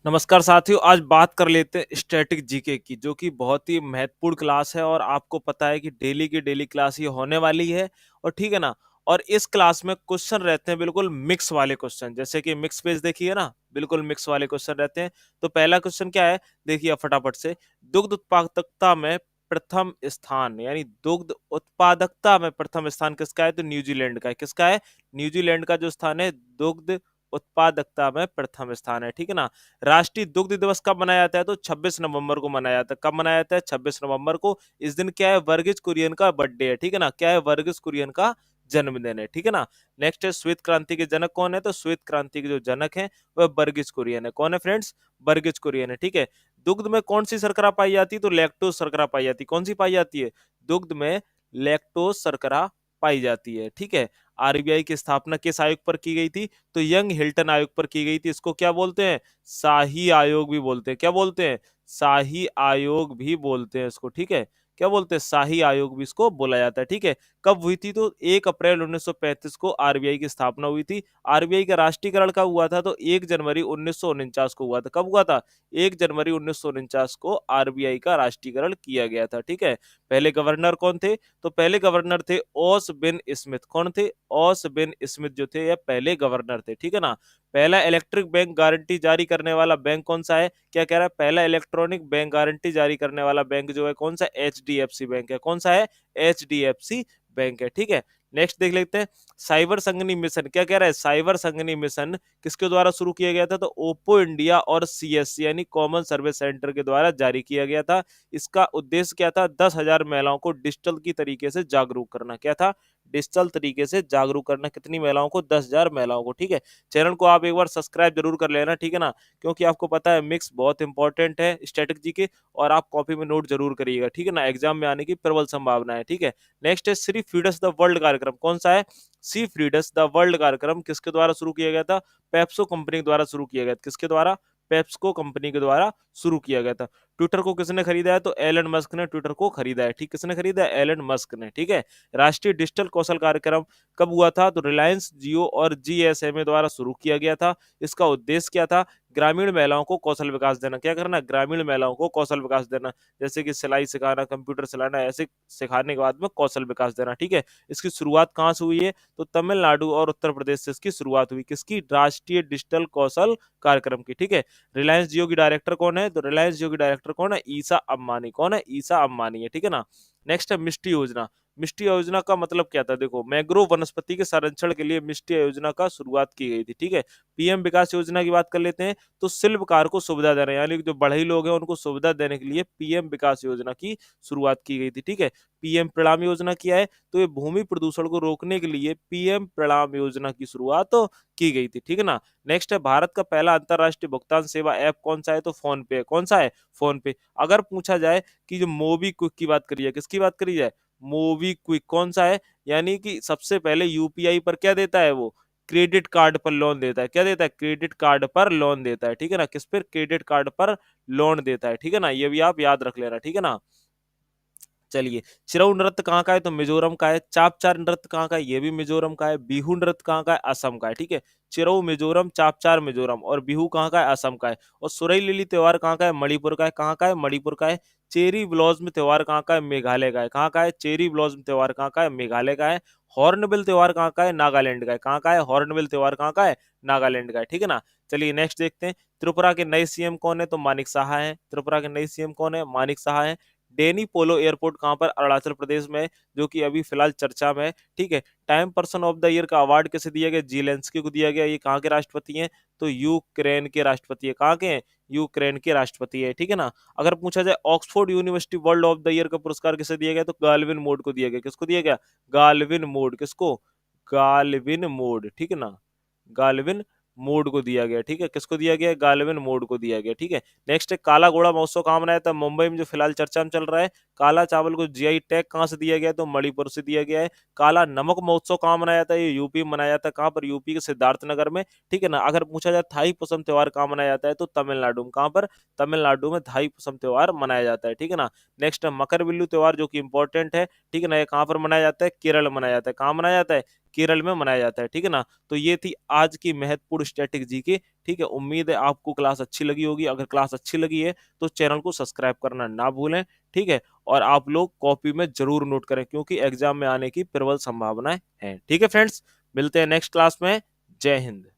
नमस्कार साथियों, आज बात कर लेते हैं स्टैटिक जीके की, जो कि बहुत ही महत्वपूर्ण क्लास है और आपको पता है कि डेली की डेली क्लास ये होने वाली है। और ठीक है ना। और इस क्लास में क्वेश्चन रहते हैं बिल्कुल मिक्स वाले क्वेश्चन, जैसे कि मिक्स पेज देखिए ना, बिल्कुल मिक्स वाले क्वेश्चन रहते हैं। तो पहला क्वेश्चन क्या है, देखिए आप फटाफट से। दुग्ध उत्पादकता में प्रथम स्थान, यानी दुग्ध उत्पादकता में प्रथम स्थान किसका है, तो न्यूजीलैंड का है। किसका है? न्यूजीलैंड का जो स्थान है दुग्ध उत्पादकता में प्रथम स्थान है। ठीक है ना। राष्ट्रीय दुग्ध दिवस कब मनाया जाता है, तो 26 नवंबर को मनाया जाता है। कब मनाया जाता है? 26 नवंबर को। इस दिन क्या है, वर्गीज कुरियन का बर्थडे है। ठीक है ना। क्या है? वर्गीज कुरियन का जन्मदिन है। ठीक है ना। नेक्स्ट है, श्वेत क्रांति के जनक कौन है, तो श्वेत क्रांति के जो जनक है वह वर्गीज कुरियन है। कौन है फ्रेंड्स? वर्गीज कुरियन है। ठीक है। दुग्ध में कौन सी शर्करा पाई जाती है, तो लैक्टोज शर्करा पाई जाती है। कौन सी पाई जाती है? दुग्ध में लैक्टोज शर्करा पाई जाती है। ठीक है। आरबीआई की स्थापना किस आयोग पर की गई थी, तो यंग हिल्टन आयोग पर की गई थी। इसको क्या बोलते हैं? शाही आयोग भी बोलते हैं। क्या बोलते हैं? शाही आयोग भी बोलते हैं इसको। ठीक है। क्या बोलते हैं? शाही आयोग भी इसको बोला जाता है। ठीक है। कब हुई थी, तो 1 अप्रैल 1935 को आरबीआई की स्थापना हुई थी। आरबीआई का राष्ट्रीयकरण कब हुआ था, तो 1 जनवरी 1949 को हुआ था। कब हुआ था? 1 जनवरी 1949 को आरबीआई का राष्ट्रीयकरण किया गया था। ठीक है। पहले गवर्नर कौन थे, तो पहले गवर्नर थे ओस बिन स्मिथ। कौन थे? ओस बिन स्मिथ जो थे ये पहले गवर्नर थे। ठीक है ना। पहला इलेक्ट्रिक बैंक गारंटी जारी करने वाला बैंक कौन सा है? क्या कह रहा है? पहला इलेक्ट्रॉनिक बैंक गारंटी जारी करने वाला बैंक जो है कौन सा? एचडीएफसी बैंक है। कौन सा है? एचडीएफसी बैंक है। ठीक है। नेक्स्ट देख लेते हैं, साइबर संगनी मिशन। क्या कह रहा है? साइबर संगनी मिशन किसके द्वारा शुरू किया गया था, तो ओप्पो इंडिया और सीएससी यानी कॉमन सर्विस सेंटर के द्वारा जारी किया गया था। इसका उद्देश्य क्या था? 10,000 महिलाओं को डिजिटल की तरीके से जागरूक करना। क्या था? डिजिटल तरीके से जागरूक करना। कितनी महिलाओं को? 10,000 महिलाओं को। ठीक है। चैनल को आप एक बार सब्सक्राइब जरूर कर लेना। ठीक है ना। क्योंकि आपको पता है मिक्स बहुत इंपॉर्टेंट है स्ट्रेटेजी के, और आप कॉपी में नोट जरूर करिएगा। ठीक है ना। एग्जाम में आने की प्रबल संभावना है। ठीक है। नेक्स्ट है, सी फीडस द वर्ल्ड कार्यक्रम। कौन सा है? सी फीडस द वर्ल्ड कार्यक्रम किसके द्वारा शुरू किया गया था? पेप्सो कंपनी के द्वारा शुरू किया गया था। किसके द्वारा? पेप्सको कंपनी के द्वारा शुरू किया गया था। ट्विटर को किसने खरीदा है, तो एलन मस्क ने ट्विटर को खरीदा है। ठीक, किसने खरीदा है? एलन मस्क ने। ठीक है। राष्ट्रीय डिजिटल कौशल कार्यक्रम कब हुआ था, तो रिलायंस जियो और जीएसएमए द्वारा शुरू किया गया था। इसका उद्देश्य क्या था? ग्रामीण महिलाओं को कौशल विकास देना। क्या करना? ग्रामीण महिलाओं को कौशल विकास देना, जैसे कि सिलाई सिखाना, कंप्यूटर चलाना, ऐसे सिखाने के बाद में कौशल विकास देना। ठीक है। इसकी शुरुआत कहाँ से हुई है, तो तमिलनाडु और उत्तर प्रदेश से इसकी शुरुआत हुई। किसकी? राष्ट्रीय डिजिटल कौशल कार्यक्रम की। ठीक है। रिलायंस जियो की डायरेक्टर कौन है, तो रिलायंस जियो की डायरेक्टर कौन है? ईसा अंबानी। कौन है? ईसा अंबानी है। ठीक है ना। नेक्स्ट है मिष्टी योजना। मिष्टी योजना का मतलब क्या था, देखो मैंग्रोव वनस्पति के संरक्षण के लिए मिष्टी योजना का शुरुआत की गई थी। ठीक है। पीएम विकास योजना की बात कर लेते हैं, तो शिल्पकार को सुविधा देना, यानी जो बढ़ई लोग हैं उनको सुविधा देने के लिए पीएम विकास योजना की शुरुआत की गई थी। ठीक है। पीएम प्रणाम योजना किया है, तो ये भूमि प्रदूषण को रोकने के लिए पीएम प्रणाम योजना की शुरुआत तो की गई थी। ठीक है ना। नेक्स्ट है, भारत का पहला अंतरराष्ट्रीय भुगतान सेवा ऐप कौन सा है, तो फोन पे है। कौन सा है? फोन पे। अगर पूछा जाए कि जो मोबी क्विक की बात करी जाए, किसकी बात करी जाए? मोबी क्विक कौन सा है? यानी कि सबसे पहले यूपीआई पर क्या देता है वो? क्रेडिट कार्ड पर लोन देता है। क्या देता है? क्रेडिट कार्ड पर लोन देता है। ठीक है ना। किस पर? क्रेडिट कार्ड पर लोन देता है। ठीक है ना। ये भी आप याद रख लेना। ठीक है ना। चलिए, चिरऊ नृत्य कहाँ का है, तो मिजोरम का है। चापचार नृत्य कहाँ का है, ये भी मिजोरम का है। बिहू नृत्य कहाँ का है? असम का है। ठीक है। चिरऊ मिजोरम, चापचार मिजोरम, और बिहू कहाँ का है? असम का है। और सुरई लिली त्योहार कहाँ का है? मणिपुर का है। कहाँ का है? मणिपुर का है। चेरी ब्लॉसम त्योहार कहाँ का है? मेघालय का है। कहाँ का है? चेरी ब्लॉसम त्योहार कहाँ का है? मेघालय का है। हॉर्नबिल त्योहार कहाँ का है? नागालैंड का है। कहाँ का है? हॉर्नबिल त्योहार कहाँ का है? नागालैंड का है। ठीक है ना। चलिए नेक्स्ट देखते हैं, त्रिपुरा के नए सीएम कौन है, तो मानिक साहा है। त्रिपुरा के नए सीएम कौन है? मानिक साहा है। डेनी पोलो एयरपोर्ट कहाँ पर? अरुणाचल प्रदेश में, जो कि अभी फिलहाल चर्चा में है। ठीक है। Time person of the year का अवार्ड किसे दिया गया? जेलेंस्की को दिया गया। ये कहाँ के राष्ट्रपति हैं, तो यूक्रेन के राष्ट्रपति है। कहाँ के हैं? यूक्रेन के राष्ट्रपति है। ठीक है ना। अगर पूछा जाए Oxford university world of the year का पुरस्कार किसे दिया गया, तो गाल्विन मोड को दिया गया। किसको दिया गया? गाल्विन मोड। किसको? गाल्विन मोड। ठीक है ना। गाल्विन मोड को दिया गया। ठीक है। किसको दिया गया? गाल्विन मोड को दिया गया। ठीक है। नेक्स्ट है, काला घोड़ा महोत्सव कहाँ मनाया था? मुंबई में, जो फिलहाल चर्चा में चल रहा है। काला चावल को जीआई टैग कहाँ से दिया गया, तो मणिपुर से दिया गया है। काला नमक महोत्सव कहाँ मनाया था? ये यूपी में मनाया था। कहाँ पर? यूपी के सिद्धार्थनगर में। ठीक है ना। अगर पूछा जाए थाई पुसम त्योहार कहाँ मनाया जाता है, तो तमिलनाडु में। कहाँ पर? तमिलनाडु में थाई पुसम त्योहार मनाया जाता है। ठीक है ना। नेक्स्ट है मकर बिल्लू त्योहार, जो कि इंपॉर्टेंट है। ठीक है ना। ये कहाँ पर मनाया जाता है? केरल में मनाया जाता है। कहाँ मनाया जाता है? केरल में मनाया जाता है, ठीक है ना। तो ये थी आज की महत्वपूर्ण स्टैटिक जीके, ठीक है। उम्मीद है आपको क्लास अच्छी लगी होगी। अगर क्लास अच्छी लगी है तो चैनल को सब्सक्राइब करना ना भूलें, ठीक है। और आप लोग कॉपी में जरूर नोट करें क्योंकि एग्जाम में आने की प्रबल संभावनाएं हैं, ठीक है फ्रेंड्स। मिलते हैं नेक्स्ट क्लास में। जय हिंद।